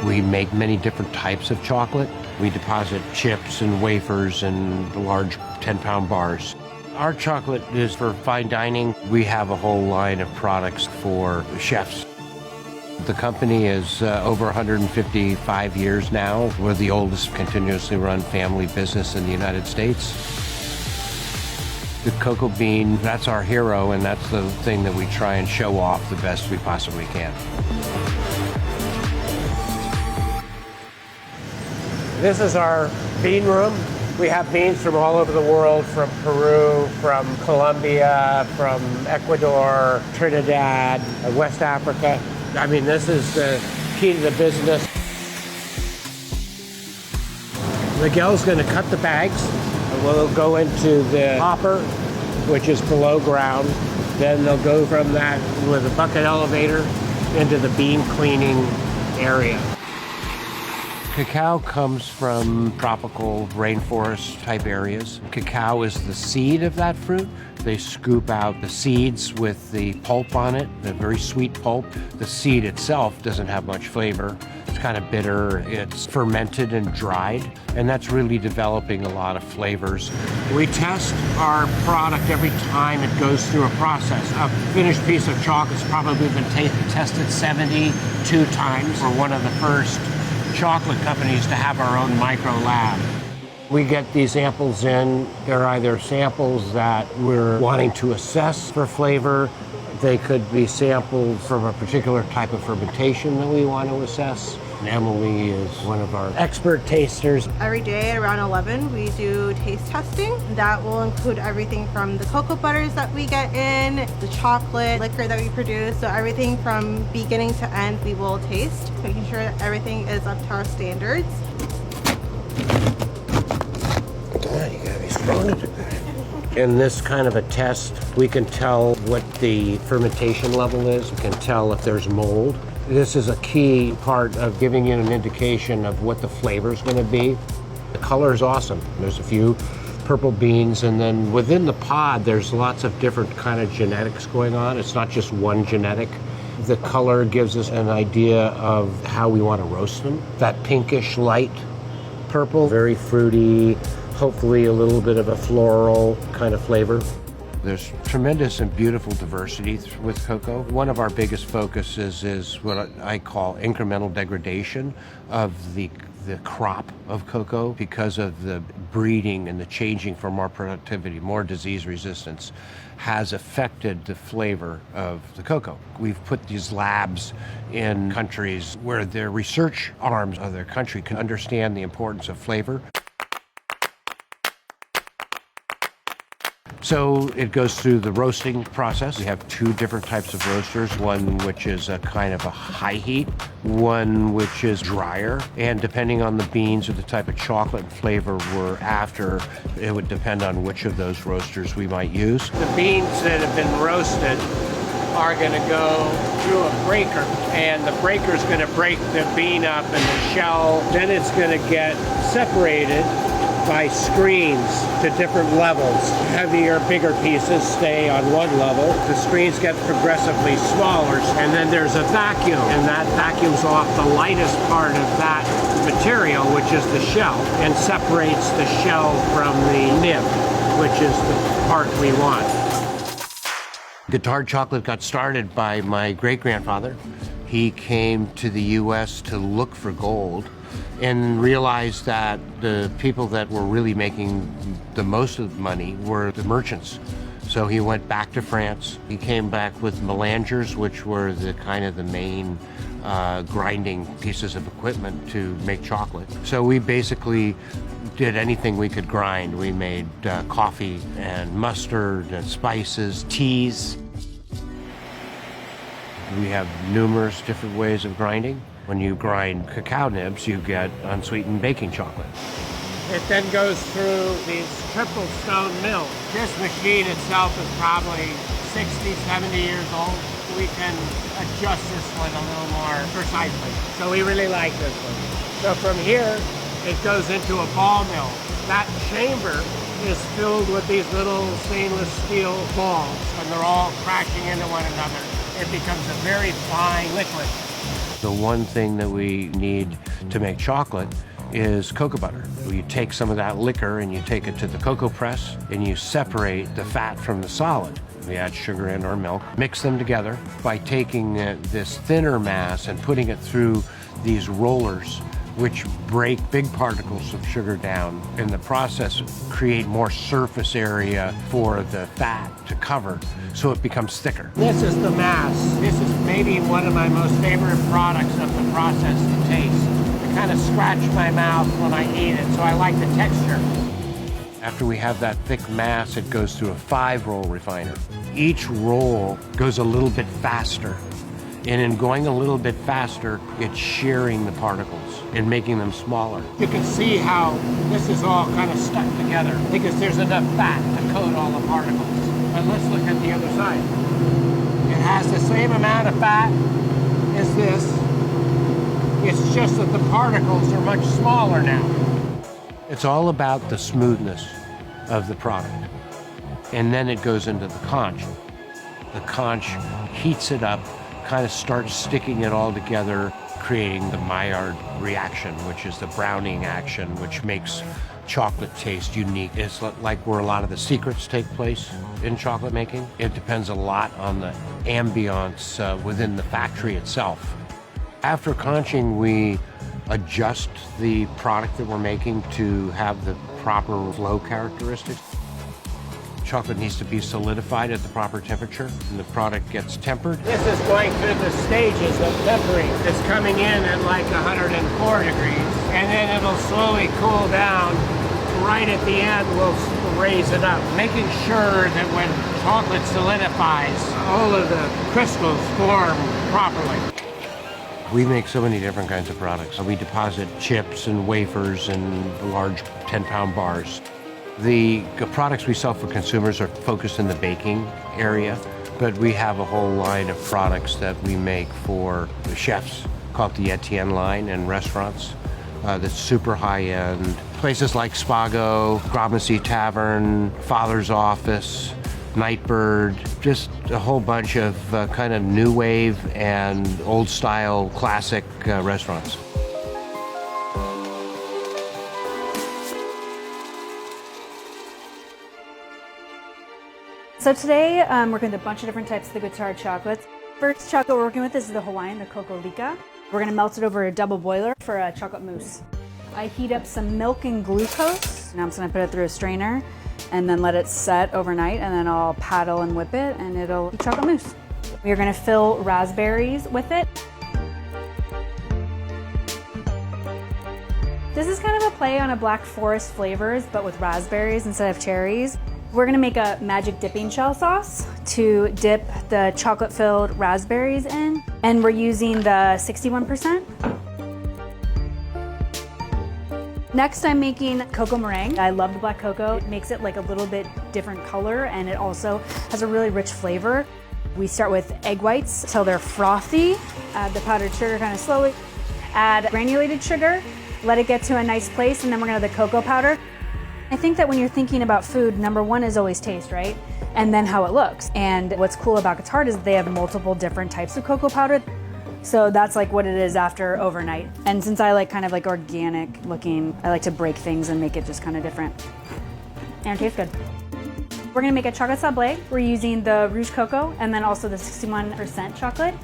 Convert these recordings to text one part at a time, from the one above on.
We make many different types of chocolate. We deposit chips and wafers and large 10-pound bars. Our chocolate is for fine dining. We have a whole line of products for chefs. The company is over 155 years now. We're the oldest continuously run family business in the United States. The cocoa bean, that's our hero, and that's the thing that we try and show off the best we possibly can. This is our bean room. We have beans from all over the world, from Peru, from Colombia, from Ecuador, Trinidad, West Africa. I mean, this is the key to the business. Miguel's going to cut the bags, and we'll go into the hopper, which is below ground. Then they'll go from that with a bucket elevator into the bean cleaning area. Cacao comes from tropical rainforest type areas. Cacao is the seed of that fruit. They scoop out the seeds with the pulp on it, the very sweet pulp. The seed itself doesn't have much flavor. It's kind of bitter. It's fermented and dried, and that's really developing a lot of flavors. We test our product every time it goes through a process. A finished piece of chocolate's probably been tested 72 times. We're one of the first chocolate companies to have our own micro lab. We get these samples in. They're either samples that we're wanting to assess for flavor. They could be samples from a particular type of fermentation that we want to assess. And Emily is one of our expert tasters. Every day at around 11, we do taste testing. That will include everything from the cocoa butters that we get in, the chocolate liquor that we produce. So everything from beginning to end, we will taste, making sure that everything is up to our standards. God, you gotta be strong. In this kind of a test, we can tell what the fermentation level is. We can tell if there's mold. This is a key part of giving you an indication of what the flavor is going to be. The color is awesome. There's a few purple beans, and then within the pod, there's lots of different kind of genetics going on. It's not just one genetic. The color gives us an idea of how we want to roast them. That pinkish light purple, very fruity, hopefully a little bit of a floral kind of flavor. There's tremendous and beautiful diversity with cocoa. One of our biggest focuses is what I call incremental degradation of the crop of cocoa because of the breeding and the changing for more productivity, more disease resistance has affected the flavor of the cocoa. We've put these labs in countries where their research arms of their country can understand the importance of flavor. So it goes through the roasting process. We have two different types of roasters, one which is a kind of a high heat, one which is drier. And depending on the beans or the type of chocolate and flavor we're after, it would depend on which of those roasters we might use. The beans that have been roasted are going to go through a breaker, and the breaker is going to break the bean up in the shell. Then it's going to get separated by screens to different levels. Heavier, bigger pieces stay on one level. The screens get progressively smaller, and then there's a vacuum, and that vacuums off the lightest part of that material, which is the shell, and separates the shell from the nib, which is the part we want. Guitar chocolate got started by my great-grandfather. He came to the U.S. to look for gold and realized that the people that were really making the most of the money were the merchants. So he went back to France. He came back with melangers, which were the kind of the main grinding pieces of equipment to make chocolate. So we basically did anything we could grind. We made coffee and mustard and spices, teas. We have numerous different ways of grinding. When you grind cacao nibs, you get unsweetened baking chocolate. It then goes through these triple stone mills. This machine itself is probably 60, 70 years old. We can adjust this one a little more precisely. So we really like this one. So from here, it goes into a ball mill. That chamber is filled with these little stainless steel balls, and they're all crashing into one another. It becomes a very fine liquid. The one thing that we need to make chocolate is cocoa butter. You take some of that liquor and you take it to the cocoa press and you separate the fat from the solid. We add sugar and or milk, mix them together by taking this thinner mass and putting it through these rollers, which break big particles of sugar down. In the process, create more surface area for the fat to cover, so it becomes thicker. This is the mass. This is maybe one of my most favorite products of the process to taste. I kind of scratch my mouth when I eat it, so I like the texture. After we have that thick mass, it goes through a 5-roll refiner. Each roll goes a little bit faster. And in going a little bit faster, it's shearing the particles and making them smaller. You can see how this is all kind of stuck together because there's enough fat to coat all the particles. And let's look at the other side. It has the same amount of fat as this. It's just that the particles are much smaller now. It's all about the smoothness of the product. And then it goes into the conch. The conch heats it up, kind of starts sticking it all together, creating the Maillard reaction, which is the browning action, which makes chocolate taste unique. It's like where a lot of the secrets take place in chocolate making. It depends a lot on the ambiance within the factory itself. After conching, we adjust the product that we're making to have the proper flow characteristics. Chocolate needs to be solidified at the proper temperature, and the product gets tempered. This is going through the stages of tempering. It's coming in at like 104 degrees, and then it'll slowly cool down. Right at the end, we'll raise it up, making sure that when chocolate solidifies, all of the crystals form properly. We make so many different kinds of products. We deposit chips and wafers in large 10-pound bars. The products we sell for consumers are focused in the baking area, but we have a whole line of products that we make for the chefs, called the Etienne line, and restaurants that's super high-end. Places like Spago, Gramercy Tavern, Father's Office, Nightbird, just a whole bunch of kind of new wave and old-style classic restaurants. So today, we're working with a bunch of different types of the Guitar chocolates. First chocolate we're working with is the Hawaiian, the Coco Lica. We're gonna melt it over a double boiler for a chocolate mousse. I heat up some milk and glucose. Now I'm just gonna put it through a strainer and then let it set overnight, and then I'll paddle and whip it and it'll be chocolate mousse. We're gonna fill raspberries with it. This is kind of a play on a Black Forest flavors, but with raspberries instead of cherries. We're gonna make a magic dipping shell sauce to dip the chocolate-filled raspberries in, and we're using the 61%. Next, I'm making cocoa meringue. I love the black cocoa. It makes it like a little bit different color, and it also has a really rich flavor. We start with egg whites till they're frothy. Add the powdered sugar kind of slowly. Add granulated sugar. Let it get to a nice place, and then we're gonna add the cocoa powder. I think that when you're thinking about food, number one is always taste, right? And then how it looks. And what's cool about Guitar is they have multiple different types of cocoa powder. So that's like what it is after overnight. And since I like kind of like organic looking, I like to break things and make it just kind of different. And it tastes good. We're gonna make a chocolate sablé. We're using the Rouge Cocoa and then also the 61% chocolate.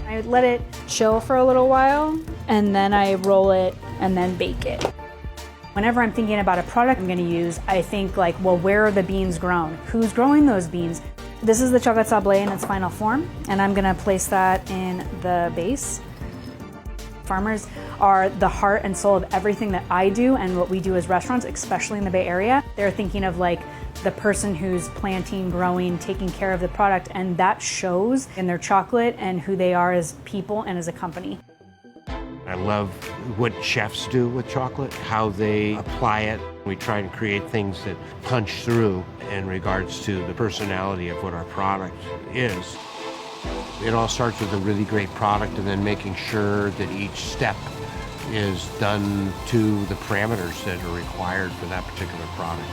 I let it chill for a little while and then I roll it and then bake it. Whenever I'm thinking about a product I'm gonna use, I think like, well, where are the beans grown? Who's growing those beans? This is the chocolate sablé in its final form, and I'm gonna place that in the base. Farmers are the heart and soul of everything that I do and what we do as restaurants, especially in the Bay Area. They're thinking of like the person who's planting, growing, taking care of the product, and that shows in their chocolate and who they are as people and as a company. I love what chefs do with chocolate, how they apply it. We try and create things that punch through in regards to the personality of what our product is. It all starts with a really great product and then making sure that each step is done to the parameters that are required for that particular product.